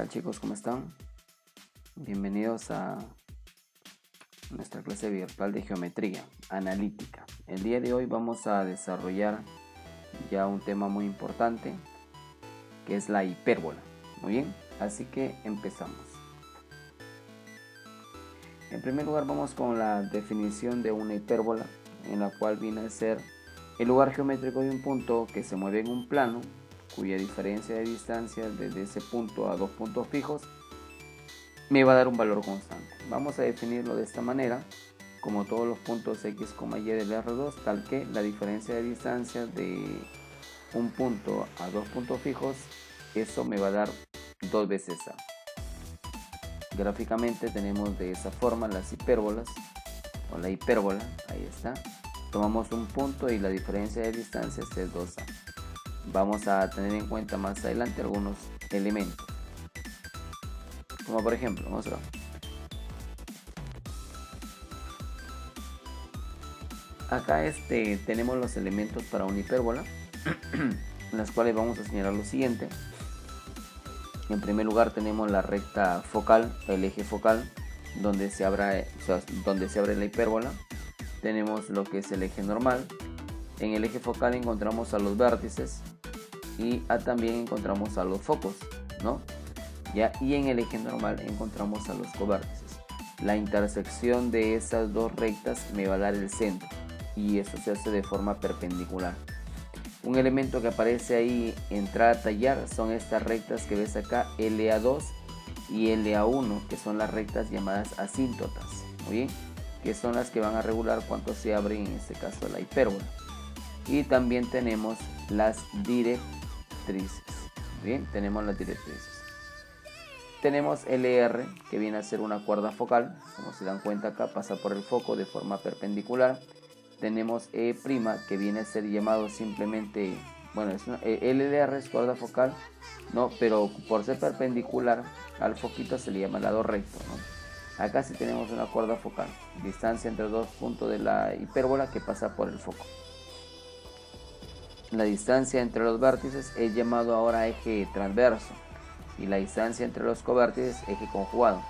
tal chicos? ¿Cómo están? Bienvenidos a nuestra clase virtual de geometría analítica. El día de hoy vamos a desarrollar ya un tema muy importante que es la hipérbola. Muy bien, así que empezamos. En primer lugar vamos con la definición de una hipérbola, en la cual viene a ser el lugar geométrico de un punto que se mueve en un plano cuya diferencia de distancia desde ese punto a dos puntos fijos me va a dar un valor constante. Vamos a definirlo de esta manera: como todos los puntos x, y del R2, tal que la diferencia de distancia de un punto a dos puntos fijos, eso me va a dar 2 veces a. Gráficamente tenemos de esa forma las hipérbolas, o la hipérbola, ahí está. Tomamos un punto y la diferencia de distancia es 2a. Vamos a tener en cuenta más adelante algunos elementos, como por ejemplo, vamos a ver. Acá tenemos los elementos para una hipérbola, en las cuales vamos a señalar lo siguiente. En primer lugar tenemos la recta focal, el eje focal, donde se abre la hipérbola. Tenemos lo que es el eje normal. En el eje focal encontramos a los vértices y también encontramos a los focos, ¿no? Y en el eje normal encontramos a los covértices. La intersección de esas dos rectas me va a dar el centro, y eso se hace de forma perpendicular. Un elemento que aparece ahí, entrar a tallar, son estas rectas que ves acá, LA2 y LA1, que son las rectas llamadas asíntotas, muy bien, que son las que van a regular cuánto se abre en este caso la hipérbola. Y también tenemos las directrices. Bien, tenemos las directrices. Tenemos LR, que viene a ser una cuerda focal, como se dan cuenta acá, pasa por el foco de forma perpendicular. Tenemos E', que viene a ser llamado simplemente, bueno, LR es cuerda focal, ¿no? Pero por ser perpendicular al foquito se le llama lado recto, ¿no? Acá sí tenemos una cuerda focal, distancia entre dos puntos de la hipérbola que pasa por el foco. La distancia entre los vértices es llamado ahora eje transverso, y la distancia entre los covértices eje conjugado.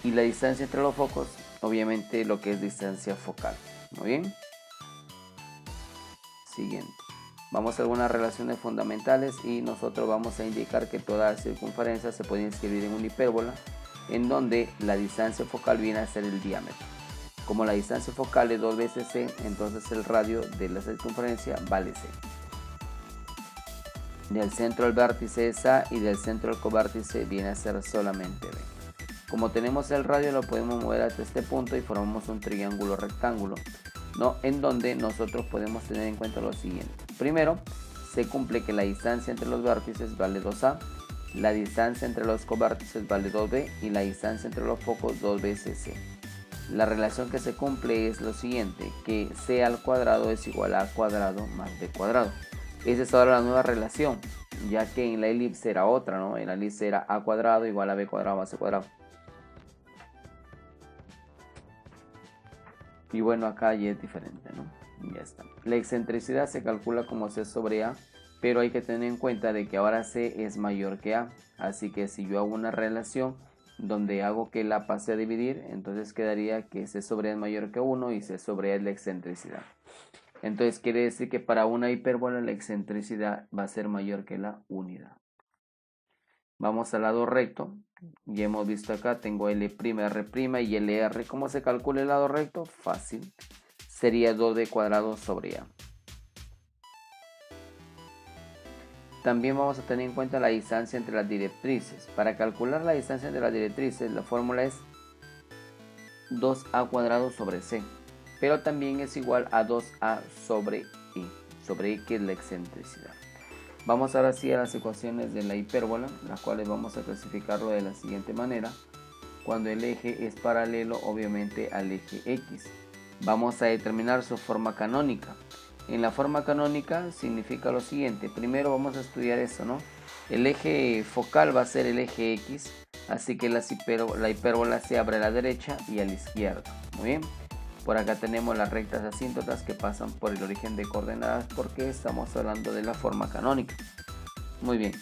Y la distancia entre los focos, obviamente, lo que es distancia focal. Muy bien. Siguiente. Vamos a algunas relaciones fundamentales y nosotros vamos a indicar que toda circunferencia se puede inscribir en una hipérbola, en donde la distancia focal viene a ser el diámetro. Como la distancia focal es 2 veces c, entonces el radio de la circunferencia vale c. Del centro al vértice es a y del centro al covértice viene a ser solamente b. Como tenemos el radio, lo podemos mover hasta este punto y formamos un triángulo rectángulo, ¿no? En donde nosotros podemos tener en cuenta lo siguiente. Primero, se cumple que la distancia entre los vértices vale 2a, la distancia entre los covértices vale 2b y la distancia entre los focos 2 veces c. La relación que se cumple es lo siguiente, que c al cuadrado es igual a cuadrado más b cuadrado. Esa es ahora la nueva relación, ya que en la elipse era otra, ¿no? En la elipse era a cuadrado igual a b cuadrado más c cuadrado. Y bueno, acá ya es diferente, ¿no? Ya está. La excentricidad se calcula como c sobre a, pero hay que tener en cuenta de que ahora c es mayor que a. Así que si yo hago una relación donde hago que la pase a dividir, entonces quedaría que c sobre a es mayor que 1 y c sobre a es la excentricidad. Entonces quiere decir que para una hipérbola la excentricidad va a ser mayor que la unidad. Vamos al lado recto. Ya hemos visto acá, tengo L', R' y LR. ¿Cómo se calcula el lado recto? Fácil. Sería 2b cuadrado sobre a. También vamos a tener en cuenta la distancia entre las directrices. Para calcular la distancia entre las directrices, la fórmula es 2a cuadrado sobre c. Pero también es igual a 2a sobre i. Sobre i, que es la excentricidad. Vamos ahora sí a las ecuaciones de la hipérbola, las cuales vamos a clasificarlo de la siguiente manera. Cuando el eje es paralelo, obviamente, al eje x. Vamos a determinar su forma canónica. En la forma canónica significa lo siguiente. Primero vamos a estudiar eso, ¿no? El eje focal va a ser el eje x, así que la hipérbola se abre a la derecha y a la izquierda. Muy bien. Por acá tenemos las rectas asíntotas que pasan por el origen de coordenadas, porque estamos hablando de la forma canónica. Muy bien.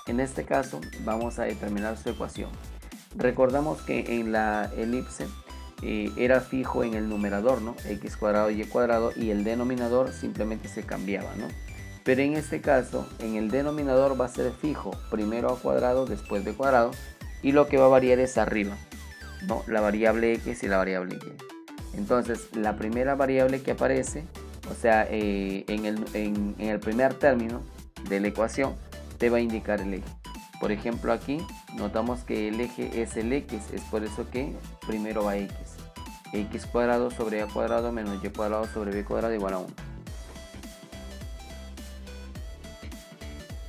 En este caso vamos a determinar su ecuación. Recordamos que en la elipse era fijo en el numerador, ¿no? X cuadrado y y cuadrado, y el denominador simplemente se cambiaba, ¿no? Pero en este caso, en el denominador va a ser fijo, primero a cuadrado, después b cuadrado, y lo que va a variar es arriba, ¿no? La variable x y la variable y. Entonces, la primera variable que aparece, o sea, en el primer término de la ecuación, te va a indicar el eje. Por ejemplo, aquí notamos que el eje es el x, es por eso que primero va x. X cuadrado sobre a cuadrado menos y cuadrado sobre b cuadrado igual a 1.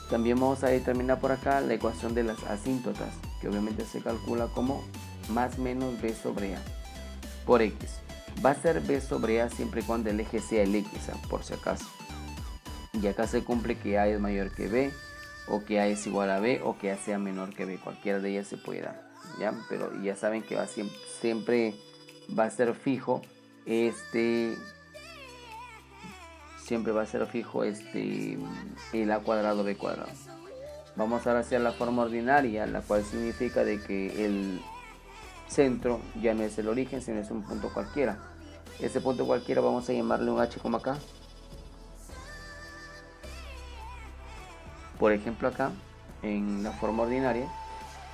También vamos a determinar por acá la ecuación de las asíntotas, que obviamente se calcula como más menos b sobre a por x. Va a ser b sobre a siempre y cuando el eje sea el x, por si acaso. Y acá se cumple que a es mayor que b, o que a es igual a b, o que a sea menor que b. Cualquiera de ellas se puede dar, ¿ya? Pero ya saben que siempre va a ser fijo siempre va a ser fijo el a cuadrado b cuadrado. Vamos ahora hacia la forma ordinaria, la cual significa de que el centro ya no es el origen, sino es un punto cualquiera. Ese punto cualquiera vamos a llamarle un h como acá. Por ejemplo, acá en la forma ordinaria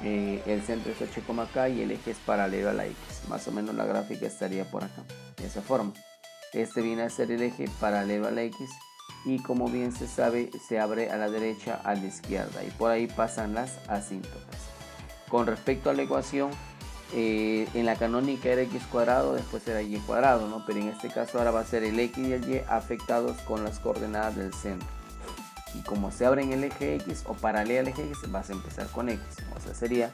el centro es h como acá y el eje es paralelo a la x. Más o menos la gráfica estaría por acá, de esa forma. Este viene a ser el eje paralelo a la x y, como bien se sabe, se abre a la derecha, a la izquierda, y por ahí pasan las asíntotas. Con respecto a la ecuación, en la canónica era x cuadrado, después era y cuadrado, ¿no? Pero en este caso ahora va a ser el x y el y afectados con las coordenadas del centro. Y como se abre en el eje x o paralelo al eje x, vas a empezar con x. O sea, sería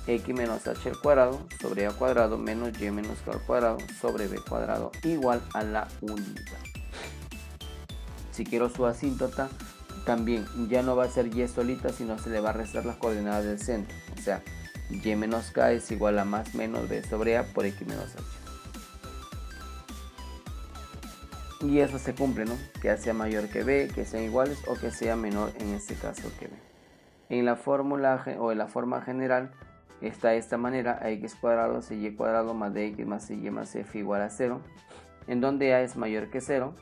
x menos h al cuadrado sobre a cuadrado menos y menos k al cuadrado sobre b cuadrado igual a la unidad. Si quiero su asíntota, también ya no va a ser y solita, sino se le va a restar las coordenadas del centro. O sea, y menos k es igual a más menos b sobre a por x menos h. Y eso se cumple, ¿no? Que a sea mayor que b, que sean iguales o que sea menor en este caso que b. En la fórmula o en la forma general está de esta manera: a x cuadrado c y cuadrado más dx más y más f igual a 0, en donde a es mayor que 0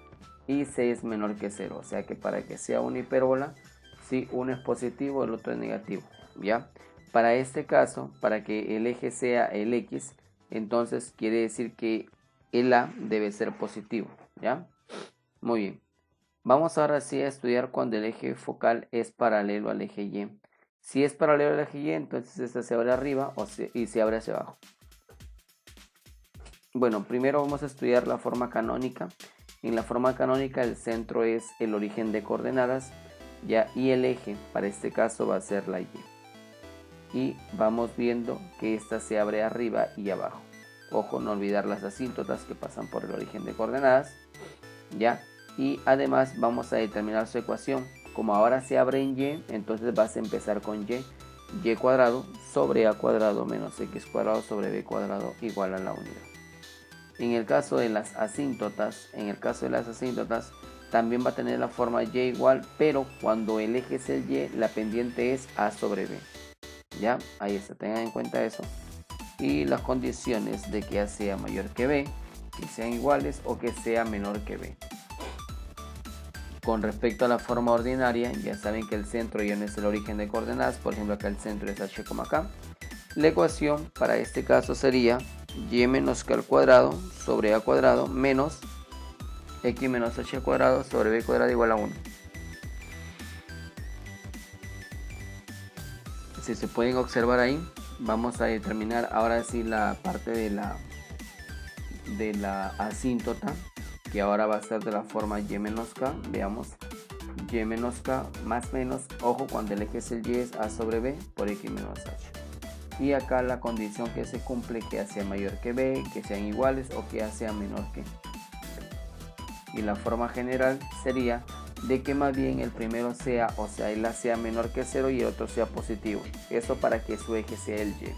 y c es menor que 0. O sea que para que sea una hipérbola, si uno es positivo, el otro es negativo, ¿ya? Para este caso, para que el eje sea el x, entonces quiere decir que el a debe ser positivo, ¿ya? Muy bien. Vamos ahora sí a estudiar cuando el eje focal es paralelo al eje y. Si es paralelo al eje y, entonces esta se abre arriba y se abre hacia abajo. Bueno, primero vamos a estudiar la forma canónica. En la forma canónica el centro es el origen de coordenadas, ¿ya? Y el eje para este caso va a ser la y. Y vamos viendo que esta se abre arriba y abajo. Ojo, no olvidar las asíntotas que pasan por el origen de coordenadas, ¿ya? Y además vamos a determinar su ecuación. Como ahora se abre en y, entonces vas a empezar con y cuadrado sobre a cuadrado menos x cuadrado sobre b cuadrado igual a la unidad. En el caso de las asíntotas, también va a tener la forma y igual, pero cuando el eje es el y, la pendiente es a sobre b. ¿Ya? Ahí está, tengan en cuenta eso. Y las condiciones de que a sea mayor que b, que sean iguales o que sea menor que b. Con respecto a la forma ordinaria, ya saben que el centro ya no es el origen de coordenadas. Por ejemplo, acá el centro es h como acá. La ecuación para este caso sería y menos k al cuadrado sobre a cuadrado menos x menos h al cuadrado sobre b cuadrado igual a 1. Si se pueden observar ahí, vamos a determinar ahora sí la parte de la asíntota, que ahora va a ser de la forma y menos k. Veamos, y menos k más menos, ojo, cuando el eje es el y, es a sobre b por x menos h. Y acá la condición que se cumple, que a sea mayor que b, que sean iguales o que a sea menor que. Y la forma general sería de que más bien el primero sea, o sea, el a sea menor que 0 y el otro sea positivo. Eso para que su eje sea el y.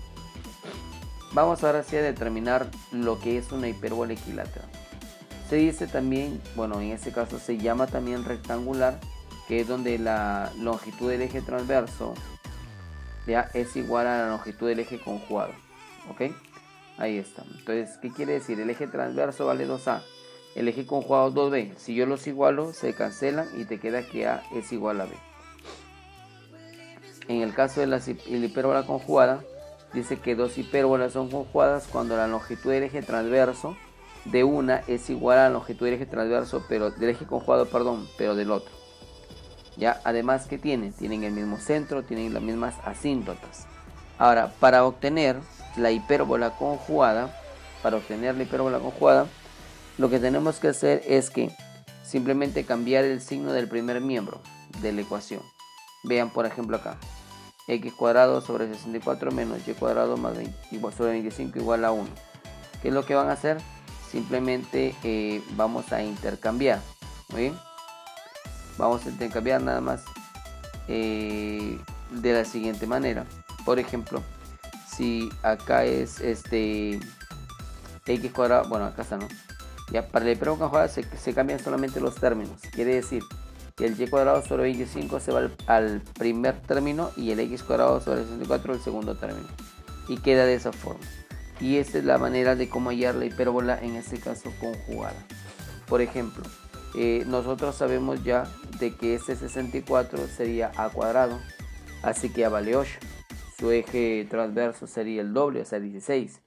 Vamos ahora sí a determinar lo que es una hipérbola equilátera. Se dice también, bueno, en este caso se llama también rectangular, que es donde la longitud del eje transverso ya es igual a la longitud del eje conjugado. ¿Ok? Ahí está. Entonces, ¿qué quiere decir? El eje transverso vale 2A. El eje conjugado 2B. Si yo los igualo, se cancelan y te queda que A es igual a B. En el caso de la hipérbola conjugada, dice que dos hipérbolas son conjugadas cuando la longitud del eje transverso de una es igual a la longitud del eje transverso, pero del eje conjugado, perdón, pero del otro. Ya, además, ¿qué tienen? Tienen el mismo centro, tienen las mismas asíntotas. Ahora, para obtener la hipérbola conjugada, lo que tenemos que hacer es que simplemente cambiar el signo del primer miembro de la ecuación. Vean, por ejemplo, acá. X cuadrado sobre 64 menos y cuadrado más 20, sobre 25 igual a 1. ¿Qué es lo que van a hacer? Simplemente vamos a intercambiar. ¿Muy bien? Vamos a intercambiar nada más de la siguiente manera. Por ejemplo, si acá es X cuadrado, bueno, acá está, ¿no? Ya para la hipérbola conjugada se cambian solamente los términos. Quiere decir que el y cuadrado sobre 25 se va al primer término y el x cuadrado sobre 64 al segundo término. Y queda de esa forma. Y esta es la manera de cómo hallar la hipérbola, en este caso conjugada. Por ejemplo, nosotros sabemos ya de que este 64 sería a cuadrado, así que a vale 8. Su eje transverso sería el doble, o sea 16.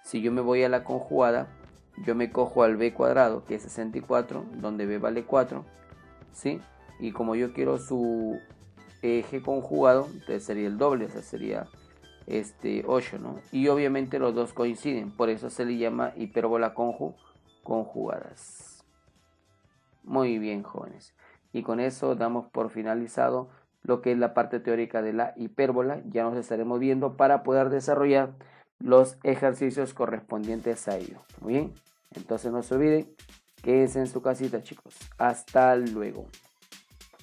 Si yo me voy a la conjugada, yo me cojo al b cuadrado, que es 64, donde b vale 4, ¿sí? Y como yo quiero su eje conjugado, entonces sería el doble, o sea, sería 8, ¿no? Y obviamente los dos coinciden, por eso se le llama hipérbola conjugadas. Muy bien, jóvenes. Y con eso damos por finalizado lo que es la parte teórica de la hipérbola. Ya nos estaremos viendo para poder desarrollar los ejercicios correspondientes a ello. Muy bien. Entonces no se olviden, quédense en su casita, chicos. Hasta luego.